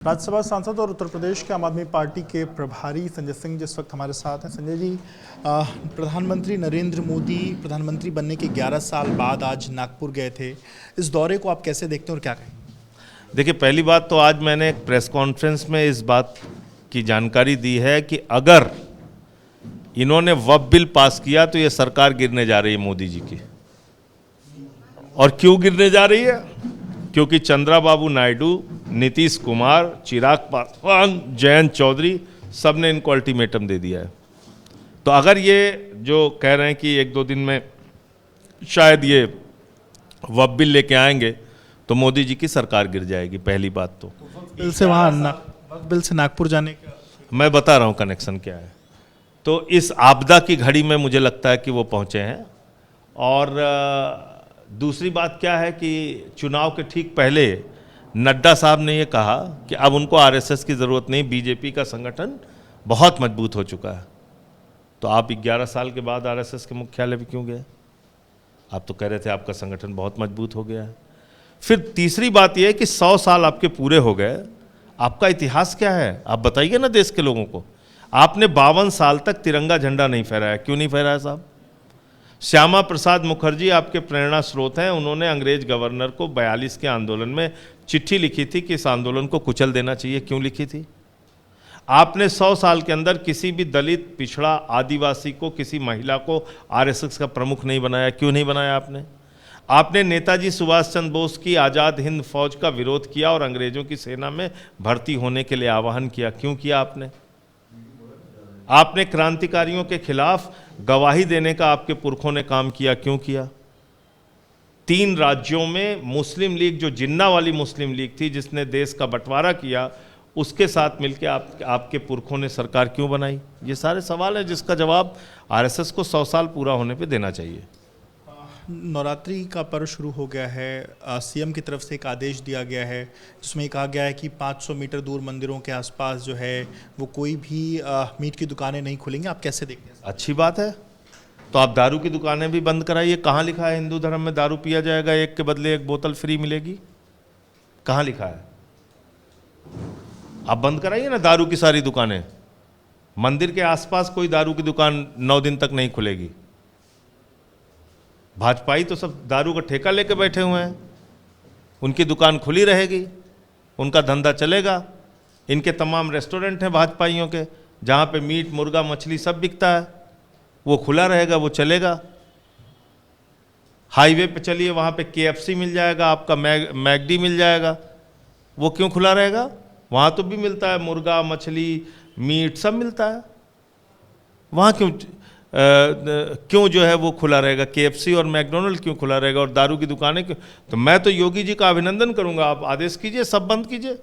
राज्यसभा सांसद और उत्तर प्रदेश के आम आदमी पार्टी के प्रभारी संजय सिंह जिस वक्त हमारे साथ हैं। संजय जी, प्रधानमंत्री नरेंद्र मोदी प्रधानमंत्री बनने के 11 साल बाद आज नागपुर गए थे। इस दौरे को आप कैसे देखते हैं और क्या कहें? देखिए, पहली बात तो आज मैंने एक प्रेस कॉन्फ्रेंस में इस बात की जानकारी दी है कि अगर इन्होंने वक्फ बिल पास किया तो ये सरकार गिरने जा रही है मोदी जी की। और क्यों गिरने जा रही है? क्योंकि चंद्रबाबू नायडू, नीतीश कुमार, चिराग पासवान, जयंत चौधरी सब ने इनको अल्टीमेटम दे दिया है। तो अगर ये जो कह रहे हैं कि एक दो दिन में शायद ये वक्फ बिल लेके आएंगे तो मोदी जी की सरकार गिर जाएगी। पहली बात तो बिल से वक्फ बिल से नागपुर जाने का मैं बता रहा हूँ कनेक्शन क्या है। तो इस आपदा की घड़ी में मुझे लगता है कि वो पहुँचे हैं। और दूसरी बात क्या है कि चुनाव के ठीक पहले नड्डा साहब ने ये कहा कि अब उनको आरएसएस की ज़रूरत नहीं, बीजेपी का संगठन बहुत मजबूत हो चुका है। तो आप 11 साल के बाद आरएसएस के मुख्यालय भी क्यों गए? आप तो कह रहे थे आपका संगठन बहुत मजबूत हो गया है। फिर तीसरी बात यह है कि 100 साल आपके पूरे हो गए, आपका इतिहास क्या है? आप बताइए ना देश के लोगों को। आपने 52 साल तक तिरंगा झंडा नहीं फहराया। क्यों नहीं फहराया साहब? श्यामा प्रसाद मुखर्जी आपके प्रेरणा स्रोत हैं। उन्होंने अंग्रेज गवर्नर को 42 के आंदोलन में चिट्ठी लिखी थी कि इस आंदोलन को कुचल देना चाहिए। क्यों लिखी थी? आपने 100 साल के अंदर किसी भी दलित, पिछड़ा, आदिवासी को, किसी महिला को आरएसएस का प्रमुख नहीं बनाया। क्यों नहीं बनाया आपने? आपने नेताजी सुभाष चंद्र बोस की आज़ाद हिंद फौज का विरोध किया और अंग्रेजों की सेना में भर्ती होने के लिए आह्वान किया। क्यों किया आपने? आपने क्रांतिकारियों के खिलाफ गवाही देने का आपके पुरखों ने काम किया। क्यों किया? 3 राज्यों में मुस्लिम लीग, जो जिन्ना वाली मुस्लिम लीग थी जिसने देश का बंटवारा किया, उसके साथ मिलकर आपके पुरखों ने सरकार क्यों बनाई? ये सारे सवाल हैं जिसका जवाब आरएसएस को 100 साल पूरा होने पे देना चाहिए। नवरात्रि का पर्व शुरू हो गया है। सीएम की तरफ से एक आदेश दिया गया है जिसमें कहा गया है कि 500 मीटर दूर मंदिरों के आसपास जो है वो कोई भी मीट की दुकानें नहीं खुलेंगी। आप कैसे देखते हैं? अच्छी बात है। तो आप दारू की दुकानें भी बंद कराइए। कहाँ लिखा है हिंदू धर्म में दारू पिया जाएगा, एक के बदले एक बोतल फ्री मिलेगी? कहाँ लिखा है? आप बंद कराइए ना दारू की सारी दुकानें। मंदिर के आसपास कोई दारू की दुकान 9 दिन तक नहीं खुलेगी। भाजपाई तो सब दारू का ठेका लेके बैठे हुए हैं। उनकी दुकान खुली रहेगी, उनका धंधा चलेगा। इनके तमाम रेस्टोरेंट हैं भाजपाइयों के, जहाँ पे मीट, मुर्गा, मछली सब बिकता है, वो खुला रहेगा, वो चलेगा। हाईवे पे चलिए, वहाँ पे केएफसी मिल जाएगा, आपका मैगडी मिल जाएगा। वो क्यों खुला रहेगा? वहाँ तो भी मिलता है, मुर्गा, मछली, मीट सब मिलता है। वहाँ क्यों जो है वो खुला रहेगा? केएफसी और मैकडोनल्ड क्यों खुला रहेगा और दारू की दुकानें क्यों? तो मैं तो योगी जी का अभिनंदन करूंगा। आप आदेश कीजिए, सब बंद कीजिए,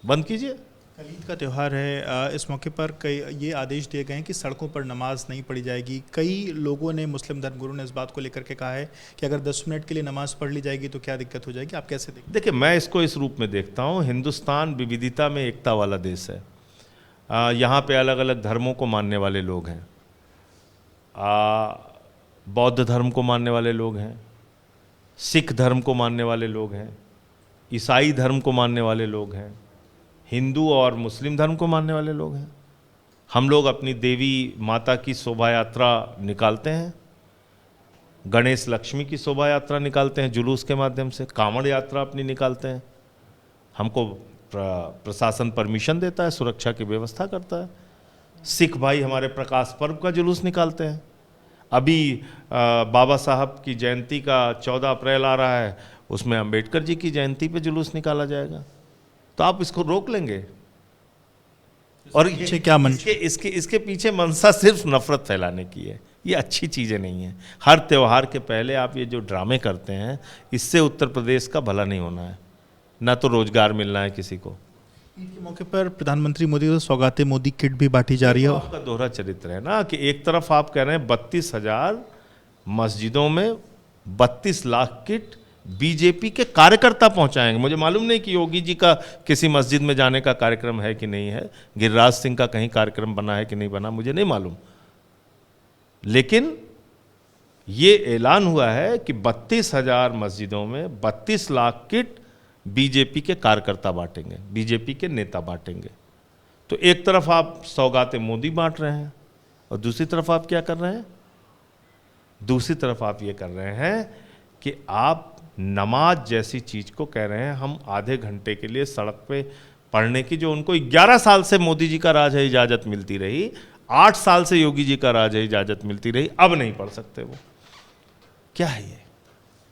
बंद कीजिए। कल ईद का त्यौहार है। इस मौके पर कई ये आदेश दिए गए हैं कि सड़कों पर नमाज नहीं पढ़ी जाएगी। कई लोगों ने, मुस्लिम धर्मगुरु ने इस बात को लेकर के कहा है कि अगर 10 मिनट के लिए नमाज पढ़ ली जाएगी तो क्या दिक्कत हो जाएगी? आप कैसे देखते हैं? देखिए, मैं इसको इस रूप में देखता हूँ। हिंदुस्तान विविधता में एकता वाला देश है। यहाँ पे अलग अलग धर्मों को मानने वाले लोग हैं। बौद्ध धर्म को मानने वाले लोग हैं, सिख धर्म को मानने वाले लोग हैं, ईसाई धर्म को मानने वाले लोग हैं, हिंदू और मुस्लिम धर्म को मानने वाले लोग हैं। हम लोग अपनी देवी माता की शोभा यात्रा निकालते हैं, गणेश लक्ष्मी की शोभा यात्रा निकालते हैं जुलूस के माध्यम से, कांवड़ यात्रा अपनी निकालते हैं। हमको प्रशासन परमिशन देता है, सुरक्षा की व्यवस्था करता है। सिख भाई हमारे प्रकाश पर्व का जुलूस निकालते हैं। अभी बाबा साहब की जयंती का 14 अप्रैल आ रहा है, उसमें अंबेडकर जी की जयंती पे जुलूस निकाला जाएगा। तो आप इसको रोक लेंगे? और पीछे क्या मंशा? इसके पीछे मंशा सिर्फ नफरत फैलाने की है। ये अच्छी चीज़ें नहीं है। हर त्यौहार के पहले आप ये जो ड्रामे करते हैं, इससे उत्तर प्रदेश का भला नहीं होना है, ना तो रोजगार मिलना है किसी को। ईद के मौके पर प्रधानमंत्री मोदी को सौगाते मोदी किट भी बांटी जा रही है। आपका दोहरा चरित्र है ना कि एक तरफ आप कह रहे हैं 32,000 मस्जिदों में 32 लाख किट बीजेपी के कार्यकर्ता पहुंचाएंगे। मुझे मालूम नहीं कि योगी जी का किसी मस्जिद में जाने का कार्यक्रम है कि नहीं है, गिरिराज सिंह का कहीं कार्यक्रम बना है कि नहीं बना, मुझे नहीं मालूम। लेकिन ये ऐलान हुआ है कि 32,000 मस्जिदों में 32 लाख किट बीजेपी के कार्यकर्ता बांटेंगे, बीजेपी के नेता बांटेंगे। तो एक तरफ आप सौगातें मोदी बांट रहे हैं और दूसरी तरफ आप क्या कर रहे हैं, दूसरी तरफ आप ये कर रहे हैं कि आप नमाज जैसी चीज को कह रहे हैं हम आधे घंटे के लिए सड़क पे पढ़ने की, जो उनको 11 साल से मोदी जी का राज है इजाजत मिलती रही, 8 साल से योगी जी का राज है इजाजत मिलती रही, अब नहीं पढ़ सकते वो। क्या है ये?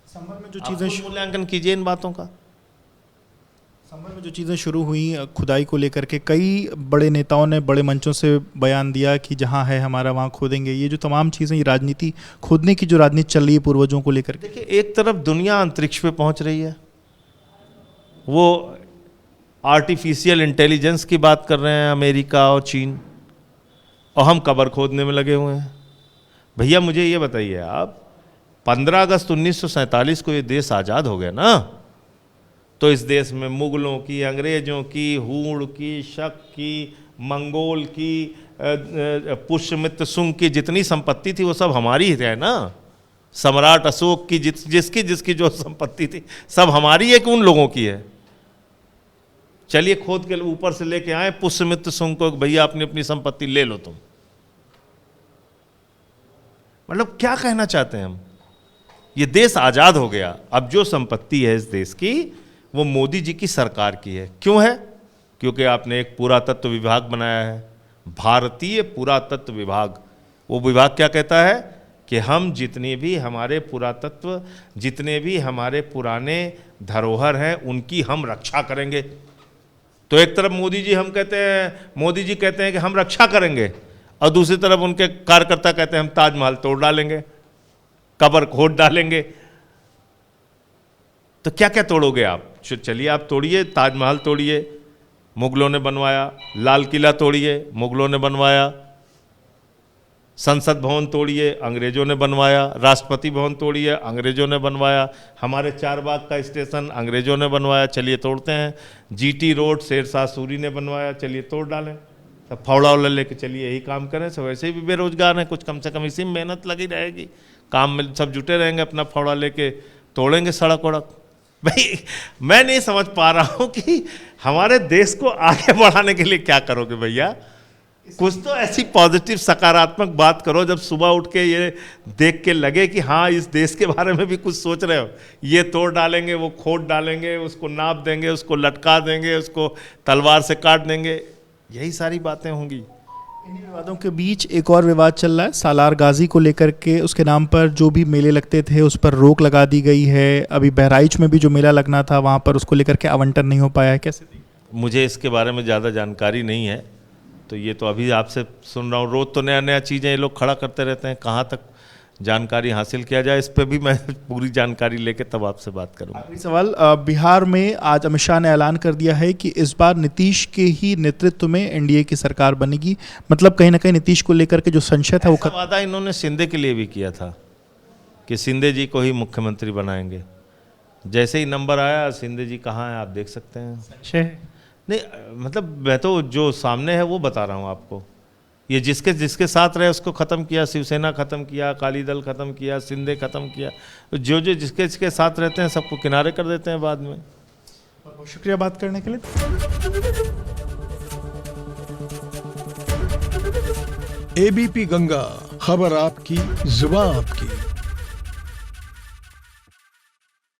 संभल में जो आप चीज़ें खुद मूल्यांकन कीजिए इन बातों का। संभल में जो चीज़ें शुरू हुई खुदाई को लेकर के, कई बड़े नेताओं ने बड़े मंचों से बयान दिया कि जहां है हमारा वहां खोदेंगे। ये जो तमाम चीज़ें, ये राजनीति, खोदने की जो राजनीति चल रही है पूर्वजों को लेकर के। देखिए, एक तरफ दुनिया अंतरिक्ष पे पहुंच रही है, वो आर्टिफिशियल इंटेलिजेंस की बात कर रहे हैं अमेरिका और चीन, और हम कब्र खोदने में लगे हुए हैं। भैया मुझे ये बताइए आप, 15 अगस्त 1947 को ये देश आज़ाद हो गया ना, तो इस देश में मुगलों की, अंग्रेजों की, हूण की, शक की, मंगोल की, पुष्यमित्र शुंग की जितनी संपत्ति थी वो सब हमारी है ना। सम्राट अशोक की जिसकी जिसकी जो संपत्ति थी सब हमारी है कि उन लोगों की है? चलिए खोद के ऊपर से लेके आए पुष्यमित्र शुंग को, भैया अपनी अपनी संपत्ति ले लो तुम। मतलब क्या कहना चाहते हैं हम? ये देश आजाद हो गया, अब जो संपत्ति है इस देश की वो मोदी जी की सरकार की है। क्यों है? क्योंकि आपने एक पुरातत्व विभाग बनाया है, भारतीय पुरातत्व विभाग। वो विभाग क्या कहता है कि हम जितने भी हमारे पुरातत्व, जितने भी हमारे पुराने धरोहर हैं उनकी हम रक्षा करेंगे। तो एक तरफ मोदी जी कहते हैं कि हम रक्षा करेंगे, और दूसरी तरफ उनके कार्यकर्ता कहते हैं हम ताजमहल तोड़ डालेंगे, कब्र खोद डालेंगे। तो क्या क्या तोड़ोगे आप? चलिए आप तोड़िए, ताजमहल तोड़िए, मुगलों ने बनवाया, लाल किला तोड़िए, मुगलों ने बनवाया, संसद भवन तोड़िए, अंग्रेजों ने बनवाया, राष्ट्रपति भवन तोड़िए, अंग्रेजों ने बनवाया, हमारे चारबाग का स्टेशन अंग्रेजों ने बनवाया, चलिए तोड़ते हैं, जीटी रोड शेरशाह सूरी ने बनवाया, चलिए तोड़ डालें। सब फावड़ा वाला लेके चलिए यही काम करें। सब वैसे भी बेरोजगार हैं, कुछ कम से कम इसी में मेहनत लगी रहेगी, काम में सब जुटे रहेंगे, अपना फावड़ा लेके तोड़ेंगे सड़क वड़क। भाई मैं नहीं समझ पा रहा हूँ कि हमारे देश को आगे बढ़ाने के लिए क्या करोगे भैया? कुछ तो ऐसी पॉजिटिव सकारात्मक बात करो जब सुबह उठ के ये देख के लगे कि हाँ इस देश के बारे में भी कुछ सोच रहे हो। ये तोड़ डालेंगे, वो खोद डालेंगे, उसको नाप देंगे, उसको लटका देंगे, उसको तलवार से काट देंगे, यही सारी बातें होंगी। इन्हीं विवादों के बीच एक और विवाद चल रहा है सालार गाजी को लेकर के। उसके नाम पर जो भी मेले लगते थे उस पर रोक लगा दी गई है। अभी बहराइच में भी जो मेला लगना था वहाँ पर उसको लेकर के आवंटन नहीं हो पाया है। कैसे? मुझे इसके बारे में ज़्यादा जानकारी नहीं है, तो ये तो अभी आपसे सुन रहा हूँ। रोज़ तो नया नया चीज़ें ये लोग खड़ा करते रहते हैं, कहाँ तक जानकारी हासिल किया जाए इस पर भी मैं पूरी जानकारी लेके तब आपसे बात करूँगा। आखिरी सवाल, बिहार में आज अमित शाह ने ऐलान कर दिया है कि इस बार नीतीश के ही नेतृत्व में एनडीए की सरकार बनेगी। मतलब कहीं ना कहीं नीतीश को लेकर के जो संशय था वो वादा इन्होंने शिंदे के लिए भी किया था कि शिंदे जी को ही मुख्यमंत्री बनाएंगे। जैसे ही नंबर आया शिंदे जी कहाँ हैं आप देख सकते हैं। संशय नहीं, मतलब मैं तो जो सामने है वो बता रहा हूँ आपको। ये जिसके जिसके साथ रहे उसको ख़त्म किया, शिवसेना ख़त्म किया, अकाली दल ख़त्म किया, शिंदे ख़त्म किया, जो जो जिसके जिसके साथ रहते हैं सबको किनारे कर देते हैं बाद में। बहुत शुक्रिया बात करने के लिए। एबीपी गंगा, खबर आपकी, जुबान आपकी।